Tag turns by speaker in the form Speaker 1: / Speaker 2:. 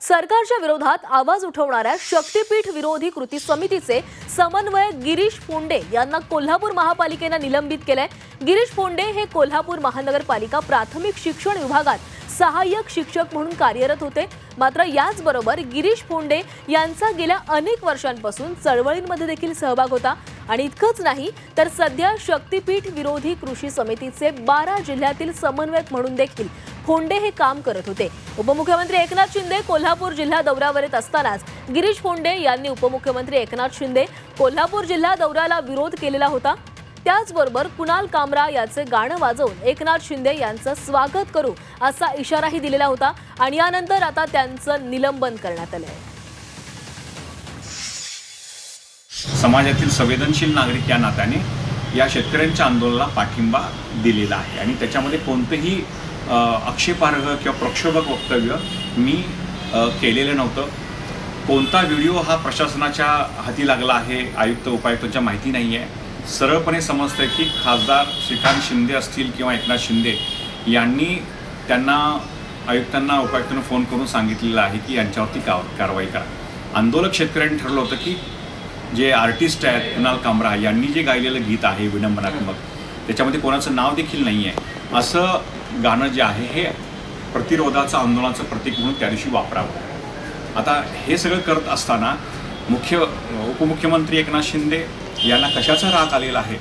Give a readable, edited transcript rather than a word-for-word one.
Speaker 1: सरकारच्या विरोधात आवाज उठवणाऱ्या शक्तीपीठ विरोधी कृती समितीचे समन्वयक गिरीश फोंडे यांना कोल्हापूर महापालिकेने निलंबित केलंय। गिरीश फोंडे हे कोल्हापूर महानगरपालिका प्राथमिक शिक्षण विभागात सहाय्यक शिक्षक म्हणून कार्यरत होते। मात्र याचबरोबर गिरीश फोंडे यांचा गेल्या अनेक वर्षांपासून चळवळींमध्ये देखील सहभाग होता आणि इतकंच नाही तर सध्या शक्तीपीठ विरोधी कृषी समितीचे 12 जिल्ह्यातील समन्वयक म्हणून देखील फोंडे हे काम करत होते। उपमुख्यमंत्री एकनाथ शिंदे कोल्हापूर जिल्हा दौऱ्यावर येत असतानाच गिरीश फोंडे यांनी उपमुख्यमंत्री एकनाथ शिंदे कोल्हापूर जिल्हा दौऱ्याला विरोध केलेला होता। त्याचबरोबर कुणाल कामरा याचे गाणं वाजवून एकनाथ शिंदे यांचं स्वागत करू असा इशाराही दिलेला होता आणि यानंतर आता त्यांचं निलंबन करण्यात आले।
Speaker 2: समाजातील संवेदनशील नागरिक या नात्याने या शेतकऱ्यांच्या आंदोलनाला पाठिंबा दिलेला आहे आणि त्याच्यामध्ये कोणतेही आक्षेपार्ह किंवा प्रक्षोभक वक्तव्य मी केलेलं नव्हतं। कोणता व्हिडिओ हा प्रशासनाच्या हाती लागला आहे आयुक्त उपायुक्तांच्या माहिती नाही आहे। सरळपणे समजतंय की खासदार श्रीकांत शिंदे असतील किंवा एकनाथ शिंदे यांनी त्यांना आयुक्तांना उपायुक्तांना फोन करून सांगितलेलं आहे की यांच्यावरती कारवाई करा। आंदोलक शेतकऱ्यांनी ठरवलं होतं की जे आर्टिस्ट आहेत कुणाल कामरा यांनी जे गायलेलं गीत आहे विडंबनात्मक त्याच्यामध्ये कोणाचं नाव देखील नाही आहे असं गाणं जे आहे हे प्रतिरोधाचं आंदोलनाचं प्रतीक म्हणून त्या दिवशी वापरावं। आता हे सगळं करत असताना उपमुख्यमंत्री एकनाथ शिंदे यांना कशाचा राग आलेला आहे